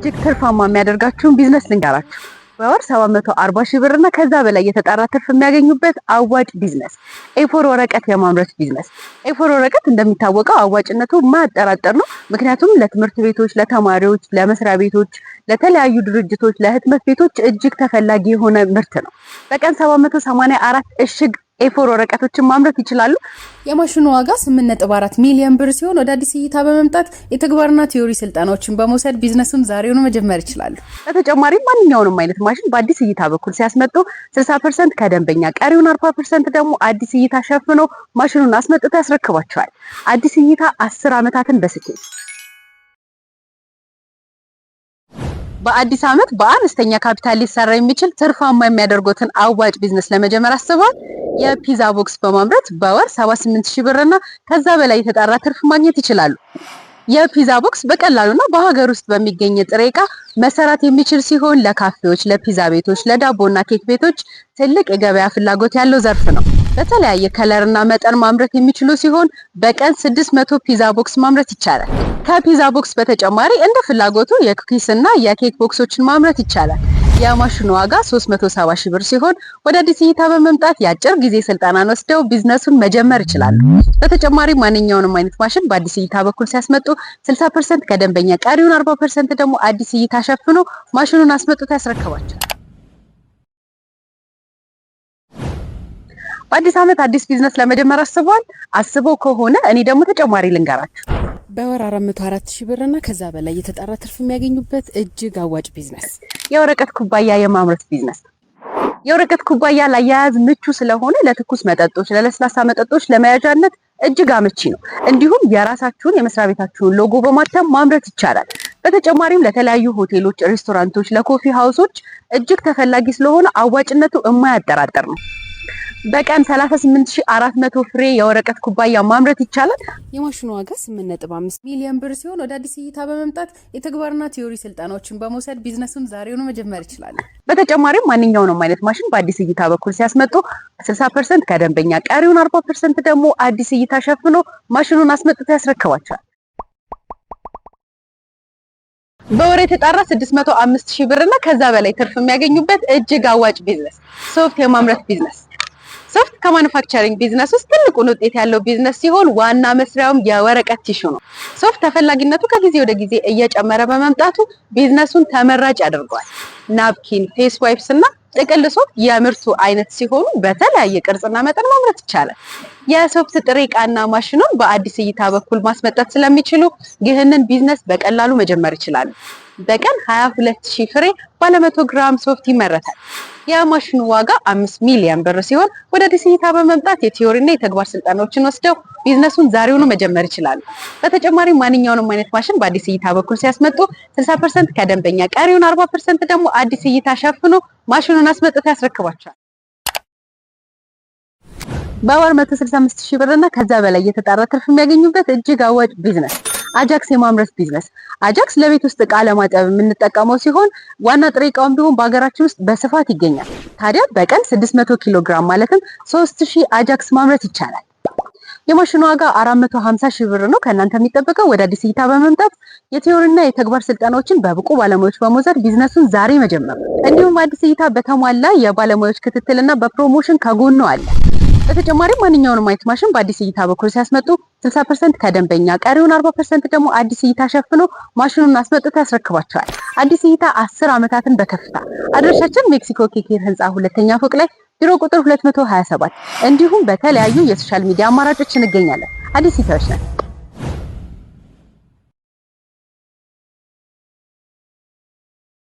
እጅግ ትርፋማ የሚያደርጋችሁን ቢዝነስ ልንገራችሁ። በወር 740 ሺህ ብርና ከዛ በላይ የተጣራ ትርፍ የሚያገኙበት አዋጭ ቢዝነስ ኤፎር ወረቀት የማምረት ቢዝነስ። ኤፎር ወረቀት እንደሚታወቀው አዋጭነቱ ማያጠራጥር ነው። ምክንያቱም ለትምህርት ቤቶች፣ ለተማሪዎች፣ ለመስሪያ ቤቶች፣ ለተለያዩ ድርጅቶች፣ ለህትመት ቤቶች እጅግ ተፈላጊ የሆነ ምርት ነው። በቀን 784 እሽግ ኤፎር ወረቀቶችን ማምረት ይችላሉ። የማሽኑ ዋጋ 8.4 ሚሊዮን ብር ሲሆን ወደ አዲስ እይታ በመምጣት የተግባርና ቲዮሪ ስልጠናዎችን በመውሰድ ቢዝነሱን ዛሬውኑ መጀመር ይችላሉ። በተጨማሪም ማንኛውንም አይነት ማሽን በአዲስ እይታ በኩል ሲያስመጡ 60% ከደንበኛ ቀሪውን 40% ደግሞ አዲስ እይታ ሸፍኖ ማሽኑን አስመጥቶ ያስረክባቸዋል። አዲስ እይታ 10 ዓመታትን በስኬት በአዲስ ዓመት በአነስተኛ ካፒታል ሊሰራ የሚችል ትርፋማ የሚያደርጉትን አዋጭ ቢዝነስ ለመጀመር አስበዋል። የፒዛ ቦክስ በማምረት በወር 78 ሺህ ብርና ከዛ በላይ የተጣራ ትርፍ ማግኘት ይችላሉ። የፒዛ ቦክስ በቀላሉና በሀገር ውስጥ በሚገኝ ጥሬ ዕቃ መሰራት የሚችል ሲሆን ለካፌዎች፣ ለፒዛ ቤቶች፣ ለዳቦና ኬክ ቤቶች ትልቅ የገበያ ፍላጎት ያለው ዘርፍ ነው። በተለያየ ከለርና መጠን ማምረት የሚችሉ ሲሆን በቀን 600 ፒዛ ቦክስ ማምረት ይቻላል። ከፒዛ ቦክስ በተጨማሪ እንደ ፍላጎቱ የኩኪስ እና የኬክ ቦክሶችን ማምረት ይቻላል። የማሽኑ ዋጋ 370 ሺህ ብር ሲሆን ወደ አዲስ እይታ በመምጣት የአጭር ጊዜ ስልጠናን ወስደው ቢዝነሱን መጀመር ይችላሉ። በተጨማሪ ማንኛውንም አይነት ማሽን በአዲስ እይታ በኩል ሲያስመጡ 60% ከደንበኛ ቀሪውን 40% ደግሞ አዲስ እይታ ሸፍኖ ማሽኑን አስመጥቶ ያስረክባቸዋል። በአዲስ ዓመት አዲስ ቢዝነስ ለመጀመር አስበው ከሆነ እኔ ደግሞ ተጨማሪ ልንገራችሁ። በወር 404 ሺህ ብርና ከዛ በላይ የተጣራ ትርፍ የሚያገኙበት እጅግ አዋጭ ቢዝነስ የወረቀት ኩባያ የማምረት ቢዝነስ። የወረቀት ኩባያ ለአያያዝ ምቹ ስለሆነ ለትኩስ መጠጦች፣ ለለስላሳ መጠጦች ለመያዣነት እጅግ አመቺ ነው። እንዲሁም የራሳችሁን የመስሪያ ቤታችሁን ሎጎ በማተም ማምረት ይቻላል። በተጨማሪም ለተለያዩ ሆቴሎች፣ ሬስቶራንቶች፣ ለኮፊ ሃውሶች እጅግ ተፈላጊ ስለሆነ አዋጭነቱ የማያጠራጥር ነው። በቀን 38400 ፍሬ የወረቀት ኩባያ ማምረት ይቻላል። የማሽኑ ዋጋ 8.5 ሚሊዮን ብር ሲሆን ወደ አዲስ እይታ በመምጣት የተግባርና ቲዮሪ ስልጠናዎችን በመውሰድ ቢዝነሱን ዛሬውኑ መጀመር ይችላል። በተጨማሪም ማንኛውንም አይነት ማሽን በአዲስ እይታ በኩል ሲያስመጡ 60% ከደንበኛ ቀሪውን 40% ደግሞ አዲስ እይታ ሸፍኖ ማሽኑን አስመጥቶ ያስረክባቸዋል። በወር የተጣራ 605 ሺህ ብርና ከዛ በላይ ትርፍ የሚያገኙበት እጅግ አዋጭ ቢዝነስ ሶፍት የማምረት ቢዝነስ። ሶፍት ከማኑፋክቸሪንግ ቢዝነስ ውስጥ ትልቁን ውጤት ያለው ቢዝነስ ሲሆን ዋና መስሪያውም የወረቀት ቲሹ ነው። ሶፍት ተፈላጊነቱ ከጊዜ ወደ ጊዜ እየጨመረ በመምጣቱ ቢዝነሱን ተመራጭ ያደርገዋል። ናፕኪን፣ ፌስ ዋይፕስ እና ጥቅል ሶፍት የምርቱ አይነት ሲሆኑ በተለያየ ቅርጽና መጠን ማምረት ይቻላል። የሶፍት ጥሬ ዕቃና ማሽኑን በአዲስ እይታ በኩል ማስመጣት ስለሚችሉ ይህንን ቢዝነስ በቀላሉ መጀመር ይችላሉ። በቀን 22000 ፍሬ ባለ 100 ግራም ሶፍት ይመረታል። የማሽኑ ዋጋ 5 ሚሊዮን ብር ሲሆን ወደ አዲስ እይታ በመምጣት የቲዮሪና የተግባር ስልጠናዎችን ወስደው ቢዝነሱን ዛሬውኑ መጀመር ይችላሉ። በተጨማሪም ማንኛውንም አይነት ማሽን በአዲስ እይታ በኩል ሲያስመጡ 60% ከደንበኛ ቀሪውን 40% ደግሞ አዲስ እይታ ሸፍኖ ማሽኑን አስመጥቶ ያስረክባቸዋል። በወር 165 ሺህ ብርና ከዛ በላይ የተጣራ ትርፍ የሚያገኙበት እጅግ አዋጭ ቢዝነስ አጃክስ የማምረት ቢዝነስ። አጃክስ ለቤት ውስጥ ዕቃ ለማጠብ የምንጠቀመው ሲሆን ዋና ጥሬ ዕቃውም ቢሆን በሀገራችን ውስጥ በስፋት ይገኛል። ታዲያ በቀን 600 ኪሎ ግራም ማለትም 3000 አጃክስ ማምረት ይቻላል። የማሽኑ ዋጋ 450 ሺህ ብር ነው። ከእናንተ የሚጠበቀው ወደ አዲስ እይታ በመምጣት የቲዮሪና የተግባር ስልጠናዎችን በብቁ ባለሙያዎች በመውሰድ ቢዝነሱን ዛሬ መጀመር። እንዲሁም አዲስ እይታ በተሟላ የባለሙያዎች ክትትልና በፕሮሞሽን ከጎኑ አለ። በተጨማሪም ማንኛውንም አይነት ማሽን በአዲስ እይታ በኩል ሲያስመጡ 60% ከደንበኛ ቀሪውን 40% ደግሞ አዲስ እይታ ሸፍኖ ማሽኑን አስመጥቶ ያስረክባቸዋል። አዲስ እይታ 10 ዓመታትን በከፍታ አድራሻችን ሜክሲኮ ኬኬር ህንፃ 2ኛ ፎቅ ላይ ቢሮ ቁጥር 227 እንዲሁም በተለያዩ የሶሻል ሚዲያ አማራጮች እንገኛለን። አዲስ እይታዎች ነን።